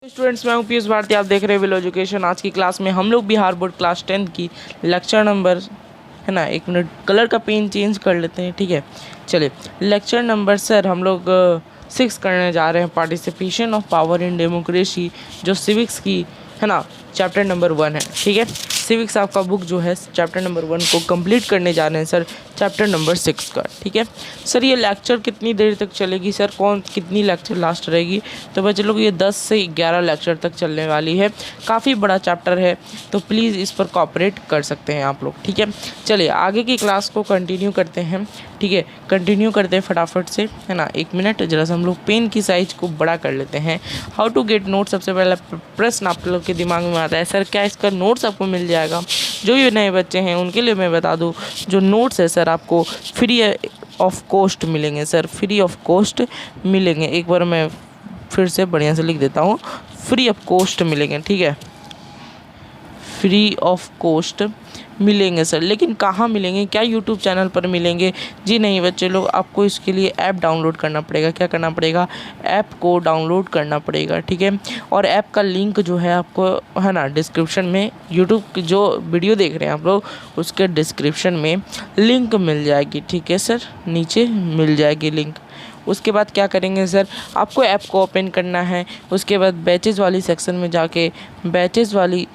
Students, मैं हूं पीयूष भारती। आप देख रहे हैं विल एजुकेशन। आज की क्लास में हम लोग बिहार बोर्ड क्लास 10 की लेक्चर नंबर है ना, एक मिनट कलर का पेन चेंज कर लेते हैं, ठीक है। चलिए, लेक्चर नंबर सर हम लोग 6 करने जा रहे हैं, participation of power in democracy, जो सिविक्स की है ना चैप्टर नंबर 1 है, ठीक है। सिविक्स आपका बुक जो है चैप्टर नंबर 1 को कंप्लीट करने जा रहे हैं सर, चैप्टर नंबर 6 का, ठीक है। सर ये लेक्चर कितनी देर तक चलेगी सर, कितनी लेक्चर लास्ट रहेगी? तो बच्चे लोग ये 10 से 11 लेक्चर तक चलने वाली है। काफ़ी बड़ा चैप्टर है, तो प्लीज़ इस पर कॉपरेट कर सकते हैं आप लोग, ठीक है। चलिए आगे की क्लास को कंटिन्यू करते हैं, ठीक है। कंटिन्यू करते हैं फटाफट से, है ना। एक मिनट जरा सा हम लोग पेन की साइज को बड़ा कर लेते हैं। हाउ टू गेट नोट, सबसे पहला प्रश्न आप लोग के दिमाग में आता है, सर क्या इसका नोट्स आपको मिल जाएगा? जो भी नए बच्चे हैं उनके लिए मैं बता दूं, जो नोट्स है सर आपको फ्री ऑफ कॉस्ट मिलेंगे सर, फ्री ऑफ कॉस्ट मिलेंगे। एक बार मैं फिर से बढ़िया से लिख देता हूँ, फ्री ऑफ कॉस्ट मिलेंगे, ठीक है। फ्री ऑफ कॉस्ट मिलेंगे सर, लेकिन कहाँ मिलेंगे? क्या यूट्यूब चैनल पर मिलेंगे? जी नहीं बच्चे लोग, आपको इसके लिए ऐप डाउनलोड करना पड़ेगा। क्या करना पड़ेगा? ऐप को डाउनलोड करना पड़ेगा, ठीक है। और ऐप का लिंक जो है आपको है ना डिस्क्रिप्शन में, यूट्यूब की जो वीडियो देख रहे हैं आप लोग उसके डिस्क्रिप्शन में लिंक मिल जाएगी, ठीक है सर, नीचे मिल जाएगी लिंक। उसके बाद क्या करेंगे सर, आपको ऐप को ओपन करना है। उसके बाद बैचेज़ वाली सेक्शन में जाके बैचेज़ वाली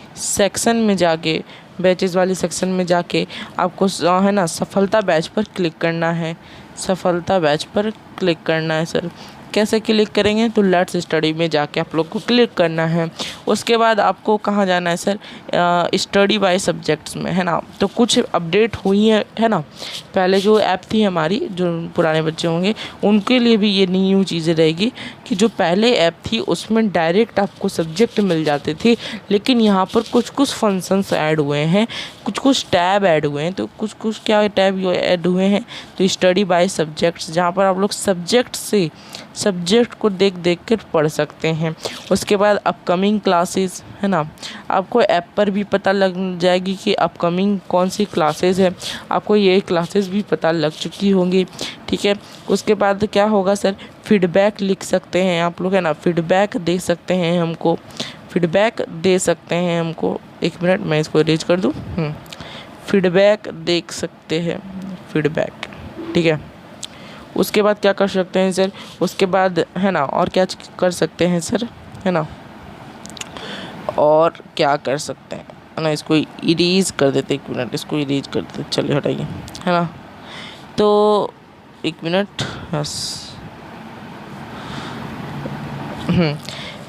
सेक्शन में जाके आपको है ना सफलता बैच पर क्लिक करना है। सफलता बैच पर क्लिक करना है सर। कैसे क्लिक करेंगे? तो लेट्स स्टडी में जाके आप लोग को क्लिक करना है। उसके बाद आपको कहाँ जाना है सर? स्टडी बाय सब्जेक्ट्स में, है ना। तो कुछ अपडेट हुई है ना। पहले जो ऐप थी हमारी, जो पुराने बच्चे होंगे उनके लिए भी ये न्यू चीज़ें रहेगी कि जो पहले ऐप थी उसमें डायरेक्ट आपको सब्जेक्ट मिल जाते थे, लेकिन यहाँ पर कुछ कुछ फंक्शंस ऐड हुए हैं, कुछ कुछ टैब ऐड हुए हैं। तो कुछ क्या टैब ऐड हुए हैं? तो स्टडी बाय सब्जेक्ट्स, जहाँ पर आप लोग सब्जेक्ट को देख कर पढ़ सकते हैं। उसके बाद अपकमिंग क्लासेस, है ना, आपको ऐप पर भी पता लग जाएगी कि अपकमिंग कौन सी क्लासेस है। आपको ये क्लासेस भी पता लग चुकी होंगी, ठीक है। उसके बाद क्या होगा सर? फीडबैक लिख सकते हैं आप लोग, है ना, फीडबैक दे सकते हैं हमको, फीडबैक दे सकते हैं हमको। एक मिनट मैं इसको अरेंज कर दूँ। फीडबैक देख सकते हैं, फीडबैक, ठीक है। उसके बाद क्या कर सकते हैं सर? उसके बाद है ना और क्या कर सकते हैं सर, है ना, और क्या कर सकते हैं, है ना। इसको इरेज कर देते, एक मिनट इसको इरेज कर देते, चलिए हटाइए, है ना। तो एक मिनट, बस।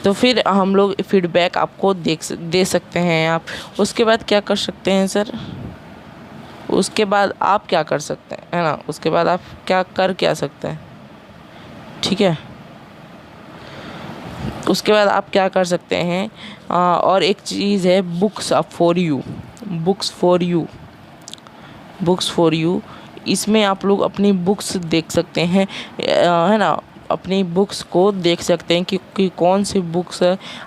तो फिर हम लोग फीडबैक आपको दे सकते हैं आप। उसके बाद क्या कर सकते हैं सर? उसके बाद आप क्या कर सकते हैं, है ना, उसके बाद आप क्या सकते हैं, ठीक है। उसके बाद आप क्या कर सकते हैं, और एक चीज़ है बुक्स फॉर यू। इसमें आप लोग अपनी बुक्स देख सकते हैं, है ना, अपनी बुक्स को देख सकते हैं कि कौन सी बुक्स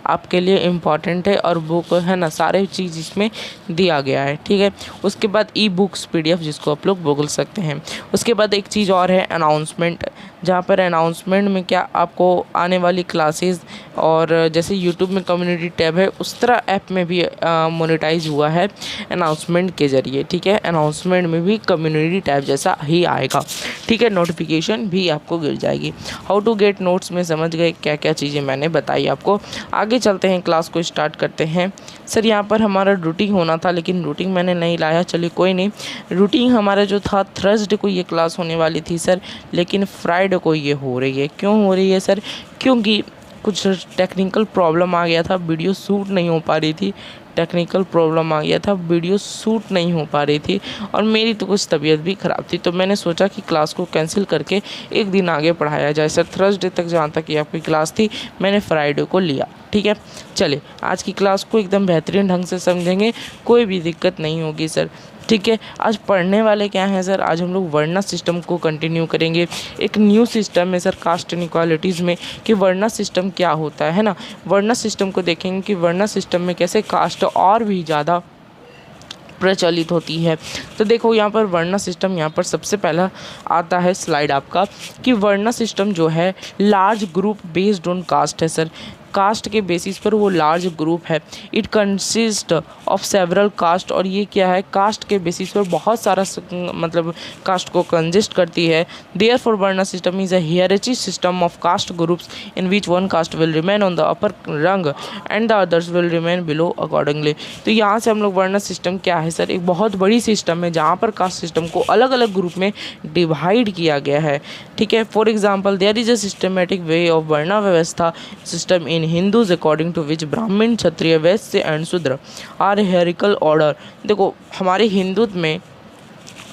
आपके लिए इम्पॉर्टेंट है, और बुक है ना सारे चीज़ इसमें दिया गया है, ठीक है। उसके बाद ई बुक्स PDF जिसको आप लोग बोल सकते हैं। उसके बाद एक चीज़ और है अनाउंसमेंट, जहाँ पर अनाउंसमेंट में क्या आपको आने वाली क्लासेस, और जैसे यूट्यूब में कम्युनिटी टैब है उस तरह ऐप में भी मोनेटाइज हुआ है अनाउंसमेंट के ज़रिए, ठीक है। अनाउंसमेंट में भी कम्युनिटी टैब जैसा ही आएगा, ठीक है। नोटिफिकेशन भी आपको गिर जाएगी। हाउ टू गेट नोट्स में समझ गए क्या क्या चीज़ें मैंने बताई आपको। आगे चलते हैं, क्लास को स्टार्ट करते हैं। सर यहाँ पर हमारा रूटीन होना था, लेकिन रूटीन मैंने नहीं लाया, चलिए कोई नहीं। रूटीन हमारा जो था थर्सडे को ये क्लास होने वाली थी सर, लेकिन फ्राइडे को ये हो रही है। क्यों हो रही है सर? क्योंकि कुछ टेक्निकल प्रॉब्लम आ गया था, वीडियो शूट नहीं हो पा रही थी। और मेरी तो कुछ तबीयत भी ख़राब थी, तो मैंने सोचा कि क्लास को कैंसिल करके एक दिन आगे पढ़ाया जाए सर। थर्सडे तक जहाँ तक ये आपकी क्लास थी मैंने फ्राइडे को लिया, ठीक है। चलिए आज की क्लास को एकदम बेहतरीन ढंग से समझेंगे, कोई भी दिक्कत नहीं होगी सर, ठीक है। आज पढ़ने वाले क्या हैं सर? आज हम लोग वर्ना सिस्टम को कंटिन्यू करेंगे। एक न्यू सिस्टम है सर कास्ट इनइक्वालिटीज़ में, कि वर्ना सिस्टम क्या होता है ना। वर्ना सिस्टम को देखेंगे कि वर्ना सिस्टम में कैसे कास्ट और भी ज़्यादा प्रचलित होती है। तो देखो यहाँ पर वर्ना सिस्टम, यहाँ पर सबसे पहला आता है स्लाइड आपका, कि वर्ना सिस्टम जो है large group based on caste है सर। कास्ट के बेसिस पर वो लार्ज ग्रुप है। It consist of several caste, और ये क्या है, कास्ट के बेसिस पर बहुत सारा मतलब कास्ट को कंसिस्ट करती है। Therefore varna system is a hierarchy system of caste groups in which one caste will remain on the upper rung and the others will remain below accordingly. तो यहाँ से हम लोग वर्ण सिस्टम क्या है सर, एक बहुत बड़ी सिस्टम है जहाँ पर कास्ट सिस्टम को अलग अलग ग्रुप में डिवाइड किया गया है। ठीक है, for example there is a systematic way of varna व्यवस्था system in Hindus according to which Brahmin, Kshatriya, Vysya and शूद्र आर हियरार्किकल ऑर्डर। देखो हमारे हिंदू में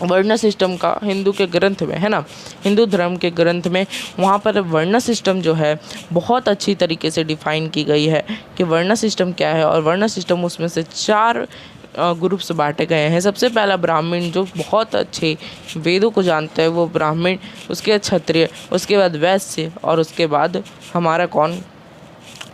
वर्ण सिस्टम का, हिंदू के ग्रंथ में है ना, हिंदू धर्म के ग्रंथ में वहाँ पर वर्ण सिस्टम जो है बहुत अच्छी तरीके से डिफाइन की गई है कि वर्ण सिस्टम क्या है। और वर्ण सिस्टम उसमें से 4 ग्रुप्स बांटे गए हैं। सबसे पहला ब्राह्मण, जो बहुत अच्छे वेदों को जानते हैं वो ब्राह्मण, उसके बाद क्षत्रिय, उसके बाद वैश्य, और उसके बाद हमारा कौन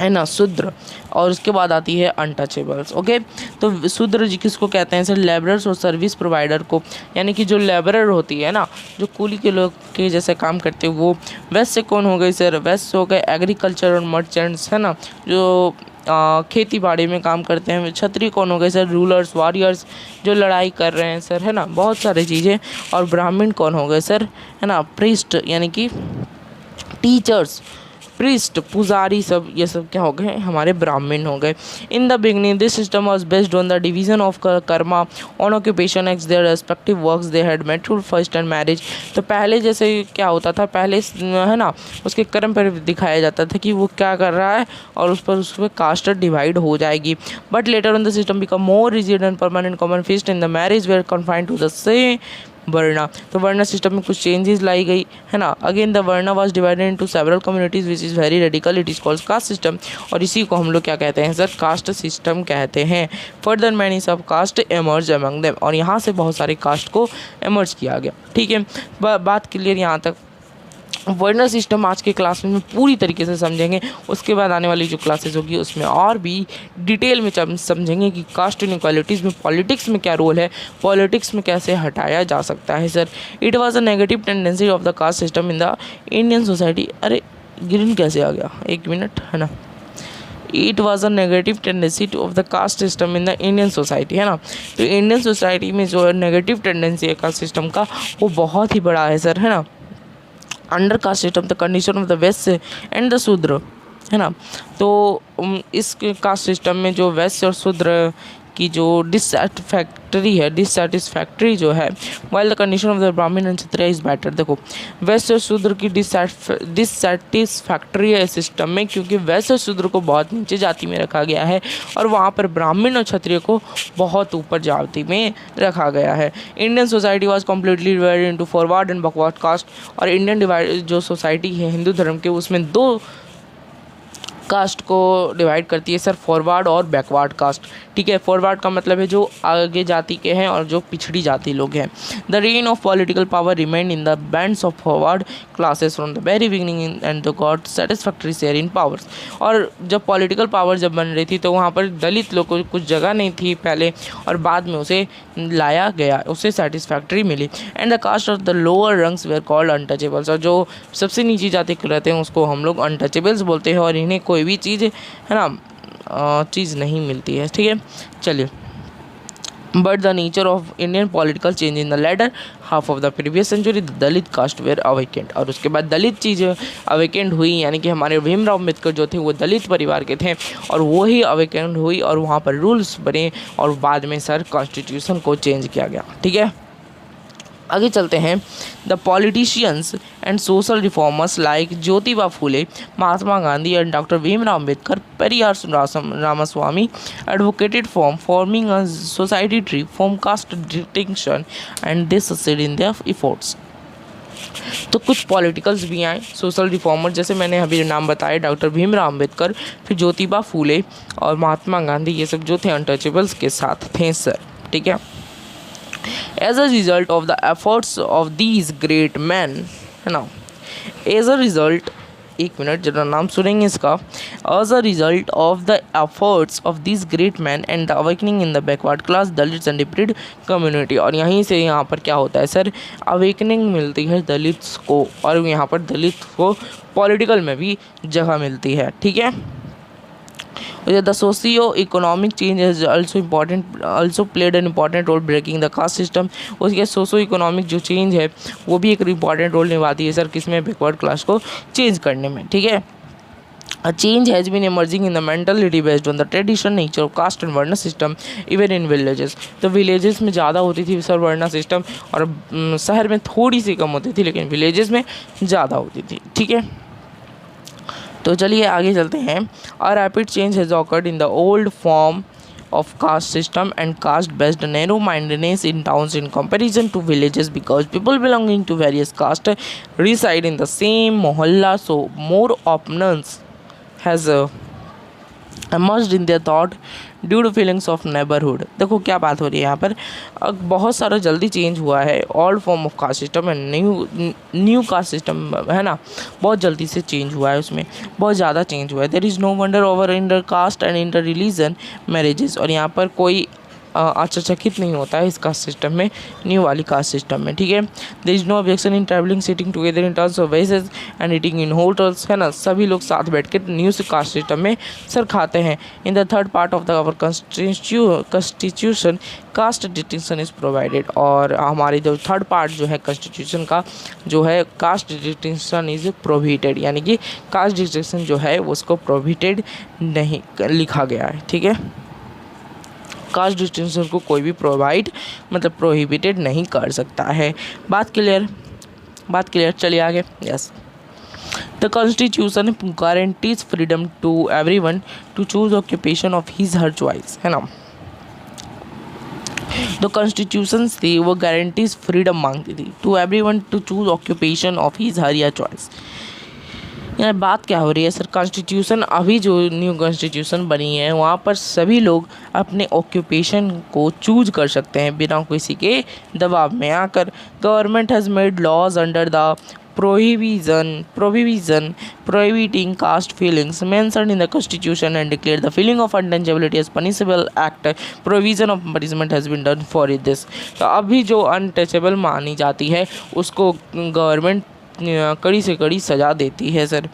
है ना, शूद्र, और उसके बाद आती है अनटचेबल्स। ओके, तो शूद्र जी किसको कहते हैं सर, लेबरर्स और सर्विस प्रोवाइडर को, यानी कि जो लेबरर होती है ना, जो कूली के लोग के जैसे काम करते हैं वो। वैश्य कौन हो गई सर, वैश्य हो गए एग्रीकल्चर और मर्चेंट्स, है ना, जो खेती बाड़ी में काम करते हैं। क्षत्रिय कौन हो गए सर, रूलर्स, वॉरियर्स, जो लड़ाई कर रहे हैं सर, है ना, बहुत सारी चीज़ें। और ब्राह्मण कौन हो गए सर, है ना, प्रीस्ट यानी कि टीचर्स, प्रीस्ट, पुजारी, सब ये सब क्या हो गए, हमारे ब्राह्मण हो गए। In the beginning this system was based on the division of karma on occupation ex their respective works they had मेट्रूल फर्स्ट एंड मैरिज। तो पहले जैसे क्या होता था, पहले है ना उसके कर्म पर दिखाया जाता था कि वो क्या कर रहा है, और उस पर कास्ट डिवाइड हो जाएगी। But later on the system become more rigid and permanent common feast in the marriage were confined to the same varna. तो वर्ण सिस्टम में कुछ चेंजेस लाई गई, है ना। अगेन द वर्ण was divided into several communities which is very radical, it is called caste system, और इसी को हम लोग क्या कहते हैं सर, कास्ट सिस्टम कहते हैं। फर्दर मैनी सब कास्ट एमर्ज अमंग देम, और यहाँ से बहुत सारे कास्ट को एमर्ज किया गया। ठीक है, बात क्लियर यहाँ तक। वर्ण सिस्टम आज के क्लास में पूरी तरीके से समझेंगे, उसके बाद आने वाली जो क्लासेस होगी उसमें और भी डिटेल में समझेंगे कि कास्ट इनइक्वालिटीज़ में पॉलिटिक्स में क्या रोल है, पॉलिटिक्स में कैसे हटाया जा सकता है sir. It was a negative tendency of the caste system in the Indian society. अरे ग्रीन कैसे आ गया, एक मिनट, है ना। It was a negative tendency of the caste system in the Indian society, है ना। तो इंडियन सोसाइटी में जो नेगेटिव टेंडेंसी है कास्ट सिस्टम का वो बहुत ही बड़ा है सर, है ना। Under caste system the condition of the Vysya and the शूद्र, है ना। तो इस कास्ट सिस्टम में जो वैश्य और शूद्र की जो डिससेटिस्फैक्ट्री जो है, while the condition of the ब्राह्मण एंड क्षत्रिय इज बेटर। देखो वैश्य और शूद्र की डिससेटिस्फैक्ट्री है सिस्टम में, क्योंकि वैश्य और शूद्र को बहुत नीचे जाति में रखा गया है और वहाँ पर ब्राह्मण और क्षत्रिय को बहुत ऊपर जाति में रखा गया है। Indian society was completely divided into forward and backward caste, और इंडियन डिवाइड जो सोसाइटी है हिंदू धर्म के, उसमें 2 कास्ट को डिवाइड करती है सर, फॉरवर्ड और बैकवर्ड कास्ट। ठीक है, फॉरवर्ड का मतलब है जो आगे जाति के हैं और जो पिछड़ी जाति लोग हैं। The rain of political power remain in the bands of forward classes from the very beginning and the got satisfactory share in powers. और जब पॉलिटिकल पावर जब बन रही थी तो वहाँ पर दलित लोग को कुछ जगह नहीं थी पहले, और बाद में उसे लाया गया, उसे सेटिस्फैक्ट्री मिली। And the caste of the lower rungs were called untouchables, और जो सबसे नीची जाति के रहते हैं उसको हम लोग अनटचेबल्स बोलते हैं, और इन्हें कोई भी चीज़, है ना, चीज़ नहीं मिलती है। ठीक है, चलिए। But the nature of Indian political change in the later half of the previous century the Dalit caste were awakened, और उसके बाद दलित चीज़ अवेकेंड हुई, यानी कि हमारे भीमराव अम्बेडकर जो थे वो दलित परिवार के थे, और वो ही अवेकेंड हुई और वहाँ पर रूल्स बने, और बाद में सर कॉन्स्टिट्यूशन को चेंज किया गया। ठीक है, आगे चलते हैं। The politicians and social reformers like Jyotiba Phule, Mahatma Gandhi and doctor Bhimrao Ambedkar, Periyar Ramaswamy advocated for forming a society tree from caste distinction and they succeeded in their efforts। तो कुछ पॉलिटिकल्स भी आए, सोशल रिफॉर्मर, जैसे मैंने अभी नाम बताया, डॉक्टर भीमराव अम्बेडकर, फिर ज्योतिबा फूले और महात्मा गांधी, ये सब जो थे अनटचेबल्स के साथ थे सर। ठीक है, as a result of the efforts of these great men, है ना, as a result, एक मिनट जरा नाम सुनेंगे इसका। as a result of the efforts of these great men and the awakening in the backward class Dalit and deprived community, और यहीं से यहाँ पर क्या होता है सर, अवेकनिंग मिलती है दलित को, और यहाँ पर दलित को पॉलिटिकल में भी जगह मिलती है। ठीक है, the socio economic change is also played an important role breaking the caste system. उसके सोशियो इकोनॉमिक जो चेंज है वो भी एक इम्पॉर्टेंट रोल निभाती है सर किसमें, बैकवर्ड क्लास को चेंज करने में, ठीक है। A change has been emerging in the mentality based on the traditional nature of caste and varna system even in villages। तो villages में ज़्यादा होती थी सर वर्ना सिस्टम, और शहर में थोड़ी सी कम होती थी, लेकिन villages में ज़्यादा होती थी, ठीक है। तो चलिए आगे चलते हैं। A rapid change has occurred in the old form of caste system and caste based narrow-mindedness in towns in comparison to villages because people belonging to various castes reside in the same mohalla, so more openness has emerged in their thought due to feelings of neighbourhood. देखो क्या बात हो रही है यहाँ पर, बहुत सारा जल्दी चेंज हुआ है old form of caste system and new caste system, है ना, बहुत जल्दी से चेंज हुआ है, उसमें बहुत ज़्यादा चेंज हुआ है। There is no wonder over inter caste and inter religion marriages, और यहाँ पर कोई आश्चर्यचकित नहीं होता है इस कास्ट सिस्टम में, न्यू वाली कास्ट सिस्टम में, ठीक है। There is no objection in travelling sitting together in terms of wages and eating in hotels, है ना, सभी लोग साथ बैठ के न्यू कास्ट सिस्टम में सर खाते हैं। In the third part of the our constitution caste distinction is provided, और हमारे जो थर्ड पार्ट जो है कॉन्स्टिट्यूशन का जो है कास्ट डिस्टिंक्शन इज़ प्रोहिबिटेड, यानी कि कास्ट डिस्टिंक्शन जो है उसको प्रोहिबिटेड नहीं लिखा गया है, ठीक है। कास्ट डिस्टिंक्शन को कोई भी प्रोवाइड मतलब प्रोहिबिटेड नहीं कर सकता है। बात क्लियर, चलिए आगे। Yes, the constitution guarantees freedom to everyone to choose occupation of his her choice, है ना। तो कॉन्स्टिट्यूशन थी वो गारंटीज फ्रीडम मांगती थी to everyone to choose occupation of his her या चॉइस। यहाँ बात क्या हो रही है सर, कॉन्स्टिट्यूशन अभी जो न्यू कॉन्स्टिट्यूशन बनी है वहाँ पर सभी लोग अपने ऑक्यूपेशन को चूज कर सकते हैं बिना किसी के दबाव में आकर। Government has made laws under the prohibiting caste feelings mentioned in the constitution and declared the feeling of untouchability as punishable act। provision of punishment has been done for this। तो अभी जो अनटचेबल मानी जाती है उसको government कड़ी से कड़ी सज़ा देती है सर,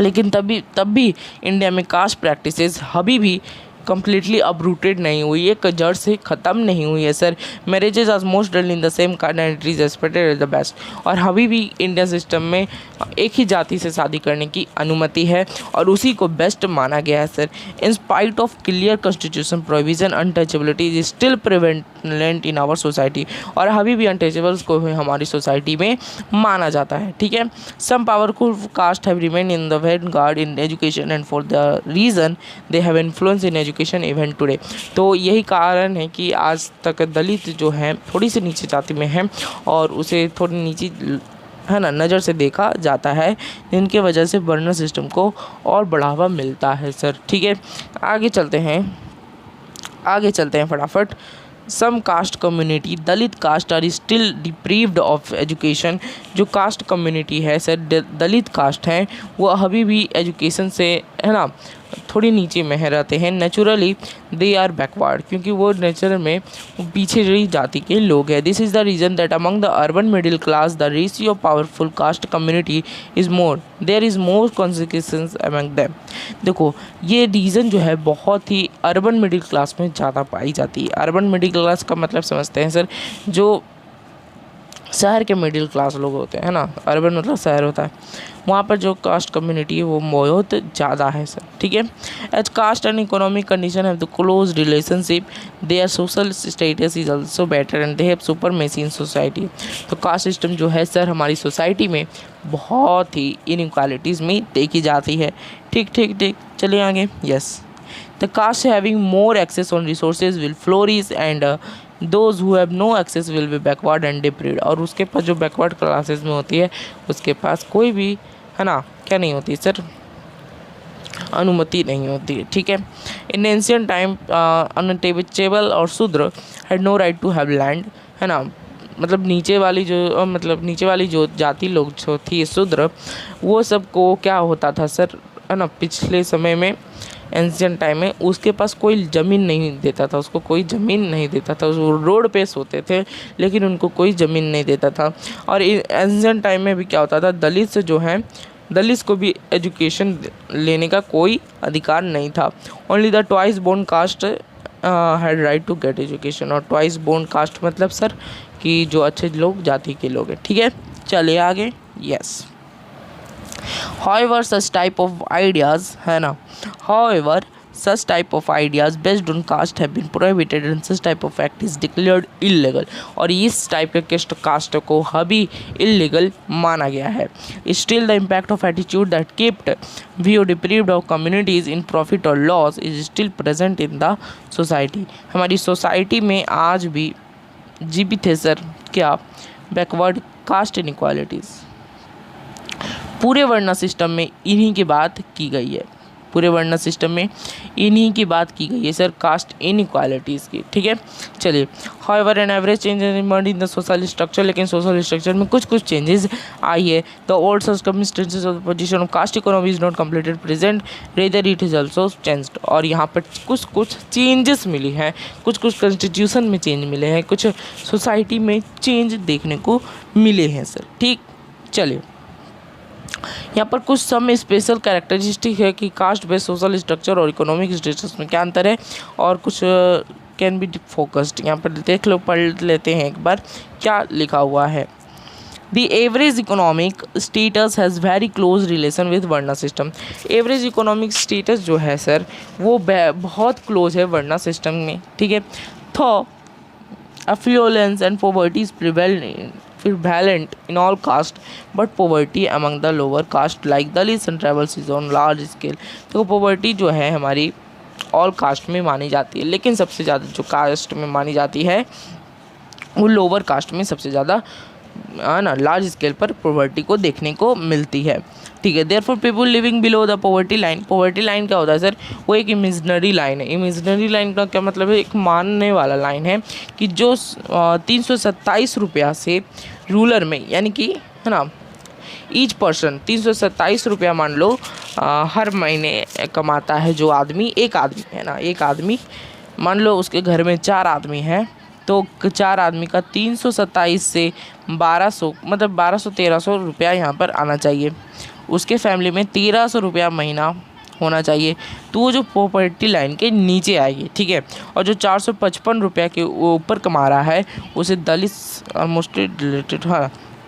लेकिन तब भी इंडिया में कास्ट प्रैक्टिसेस अभी भी कम्प्लीटली अपरूटेड नहीं हुई है, जड़ से ख़त्म नहीं हुई है sir. Marriages are most done in the same caste and it is expected as the best, और अभी भी इंडियन सिस्टम में एक ही जाति से शादी करने की अनुमति है और उसी को बेस्ट माना गया है sir. In spite of clear constitution provision untouchability is still prevalent in our society, और अभी भी अनटचेबल्स को हमारी सोसाइटी में माना जाता है, ठीक है। Some powerful caste have remain in the vanguard in education and for the reason they have influence in education even today. तो यही कारण है कि आज तक दलित जो है थोड़ी सी नीचे जाति में है और उसे थोड़ी नीचे, है ना, नज़र से देखा जाता है, जिनके वजह से वर्ण सिस्टम को और बढ़ावा मिलता है सर, ठीक है। आगे चलते हैं फटाफट। Some caste community Dalit caste are still deprived of education. जो कास्ट कम्युनिटी है सर, दलित कास्ट हैं, वो अभी भी एजुकेशन से, है ना, थोड़ी नीचे में रहते हैं। नेचुरली दे आर बैकवर्ड, क्योंकि वो नेचर में पिछड़ी जाति के लोग हैं। This is the reason that among the urban middle class the ratio of powerful caste community is more, there is more consequences among them. देखो ये रीज़न जो है बहुत ही अर्बन मिडिल क्लास में ज़्यादा पाई जाती है। अर्बन मिडिल क्लास का मतलब समझते हैं सर, जो शहर के मिडिल क्लास लोग होते हैं, है ना, अर्बन मतलब शहर होता है, वहाँ पर जो कास्ट कम्युनिटी है वो बहुत ज़्यादा है सर, ठीक है। As caste and economic condition have the close relationship, their social status is also better and they have supremacy in society. तो कास्ट सिस्टम जो है सर हमारी सोसाइटी में बहुत ही इनइक्वालिटीज़ में देखी जाती है, ठीक। चलिए आगे। Yes, the caste having more access on resources will flourish and those who have no access will be backward and deprived. और उसके पास जो बैकवर्ड क्लासेस में होती है उसके पास कोई भी, है ना, क्या नहीं होती सर, अनुमति नहीं होती है, ठीक है। इन एंशियंट टाइम अनटेबल और Shudra had no right to have land, है ना, मतलब नीचे वाली जो जाति लोग जो थी शूद्र, वो सब को क्या होता था सर, है ना, पिछले समय में एंशियंट टाइम में उसके पास कोई ज़मीन नहीं देता था, उसको कोई ज़मीन नहीं देता था, वो रोड पे सोते थे लेकिन उनको कोई ज़मीन नहीं देता था। और एंशियंट टाइम में भी क्या होता था, दलित जो हैं दलित को भी एजुकेशन लेने का कोई अधिकार नहीं था। Only the twice born caste had right to get education. और ट्वाइस बोर्न कास्ट मतलब सर कि जो अच्छे लोग जाति के लोग हैं, ठीक है। चलिए आगे, yes. However, such type of ideas है ना, however such type of ideas based on caste have been prohibited and such type of act is declared illegal। और इस टाइप के कास्ट को अभी illegal माना गया है। Still the impact of attitude that kept view deprived of communities in profit or loss is still present in the society। हमारी society में आज भी जीवित है सर क्या, बैकवर्ड कास्ट इनइक्वालिटीज़। पूरे वर्णा सिस्टम में इन्हीं की बात की गई है, पूरे वर्णा सिस्टम में इन्हीं की बात की गई है सर, कास्ट इनइक्वालिटीज़ की, ठीक है। चलिए, however an average change in the social structure, लेकिन सोशल स्ट्रक्चर में कुछ चेंजेस आई है। The old circumstances of position of caste economy is not completed present, rather it is also changed. और यहाँ पर कुछ चेंजेस मिली हैं, कुछ कॉन्स्टिट्यूशन में चेंज मिले हैं, कुछ सोसाइटी में चेंज देखने को मिले हैं सर, ठीक। चलिए, यहाँ पर कुछ सम स्पेशल कैरेक्टरिस्टिक है कि कास्ट बेस्ड सोशल स्ट्रक्चर और इकोनॉमिक स्टेटस में क्या अंतर है, और कुछ कैन बी फोकस्ड। यहाँ पर देख लो, पढ़ लेते हैं एक बार क्या लिखा हुआ है। The average economic status has very close relation with varna system. Average economic status जो है सर वो बहुत क्लोज है वर्णा सिस्टम में, ठीक है। थो affluence and poverty is prevalent in all caste, but poverty among the lower caste like Dalits and tribals is on large scale। तो poverty जो है हमारी ऑल कास्ट में मानी जाती है, लेकिन सबसे ज़्यादा जो कास्ट में मानी जाती है वो लोअर कास्ट में सबसे ज़्यादा ना लार्ज स्केल पर पॉवर्टी को देखने को मिलती है, ठीक है। Therefore people living below the poverty line. Poverty line क्या होता है सर, वो एक इमेजिनरी लाइन है। इमेजिनरी लाइन का क्या मतलब है, एक मानने वाला लाइन है कि जो 327 रुपया से रूलर में, यानी कि है ना, ईच पर्सन 327 रुपया मान लो हर महीने कमाता है जो आदमी, एक आदमी है ना, एक आदमी मान लो उसके घर में 4 आदमी हैं, तो 4 आदमी का 327 से 1200 मतलब 1200-1300 रुपया यहाँ पर आना चाहिए। उसके फैमिली में 1300 रुपया महीना होना चाहिए, तो वो जो पॉवर्टी लाइन के नीचे आएगी, ठीक है। और जो 455 रुपया के ऊपर कमा रहा है उसे दलित और मोस्टली रिलेटेड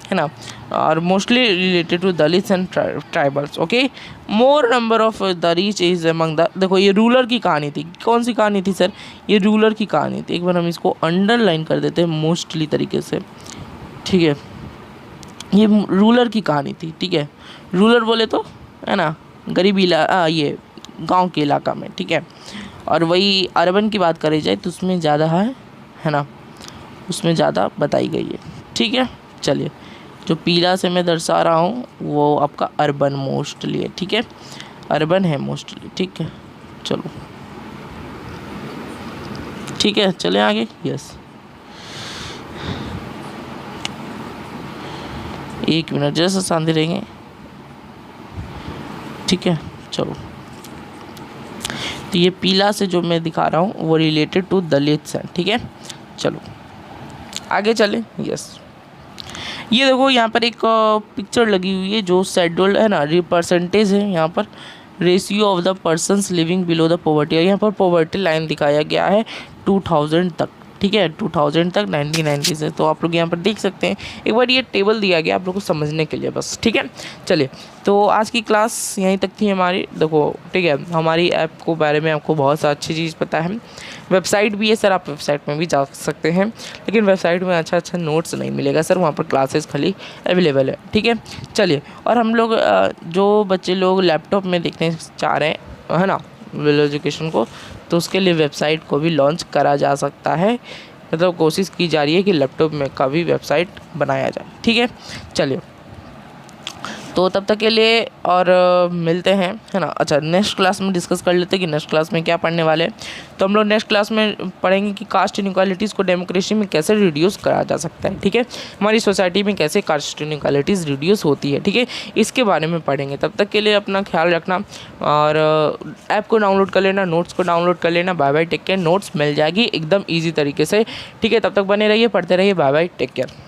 है ना, और mostly related to Dalits and tribals, okay. More number of the rich is among the. देखो ये रूलर की कहानी थी, कौन सी कहानी थी सर, ये रूलर की कहानी थी। एक बार हम इसको अंडरलाइन कर देते हैं मोस्टली तरीके से, ठीक है। ये रूलर की कहानी थी, ठीक है। रूलर बोले तो है ना गरीबी ये गांव के इलाका में, ठीक है। और वही अर्बन की बात करी जाए तो उसमें ज़्यादा है ना, उसमें ज़्यादा बताई गई है, ठीक है। चलिए, जो पीला से मैं दर्शा रहा हूँ वो आपका अर्बन मोस्टली है, ठीक है, अर्बन है मोस्टली, ठीक है। चलो ठीक है, चले आगे, यस। 1 मिनट जैसा शांति रहेंगे, ठीक है। चलो, तो ये पीला से जो मैं दिखा रहा हूँ वो रिलेटेड टू दलित्स है, ठीक है। चलो आगे चले, यस। ये देखो यहाँ पर एक पिक्चर लगी हुई है जो शेड्यूल्ड है ना, परसेंटेज है यहाँ पर, ratio of the persons living below the poverty. यहाँ पर पॉवर्टी लाइन दिखाया गया है 2000 तक, ठीक है, 2000 तक 1990 से। तो आप लोग यहाँ पर देख सकते हैं, एक बार ये टेबल दिया गया आप लोग को समझने के लिए बस, ठीक है। चलिए, तो आज की क्लास यहीं तक थी हमारी। देखो ठीक है, हमारी ऐप को बारे में आपको बहुत सा अच्छी चीज़ पता है। वेबसाइट भी है सर, आप वेबसाइट में भी जा सकते हैं, लेकिन वेबसाइट में अच्छा नोट्स नहीं मिलेगा सर, वहाँ पर क्लासेस खाली अवेलेबल है, ठीक है। चलिए, और हम लोग जो बच्चे लोग लैपटॉप में देखने चाह रहे हैं है ना विलो एजुकेशन को, तो उसके लिए वेबसाइट को भी लॉन्च करा जा सकता है, मतलब कोशिश की जा रही है कि लैपटॉप में का भी वेबसाइट बनाया जाए, ठीक है। चलिए, तो तब तक के लिए और मिलते हैं, है ना। अच्छा, नेक्स्ट क्लास में डिस्कस कर लेते हैं कि नेक्स्ट क्लास में क्या पढ़ने वाले हैं। तो हम लोग नेक्स्ट क्लास में पढ़ेंगे कि कास्ट इनइक्वालिटीज़ को डेमोक्रेसी में कैसे रिड्यूस करा जा सकता है, ठीक है। हमारी सोसाइटी में कैसे कास्ट इनइक्वालिटीज़ रिड्यूस होती है, ठीक है, इसके बारे में पढ़ेंगे। तब तक के लिए अपना ख्याल रखना और ऐप को डाउनलोड कर लेना, नोट्स को डाउनलोड कर लेना। Bye bye, take care. Notes मिल जाएगी एकदम ईजी तरीके से, ठीक है। तब तक बने रहिए, पढ़ते रहिए। Bye bye, take care.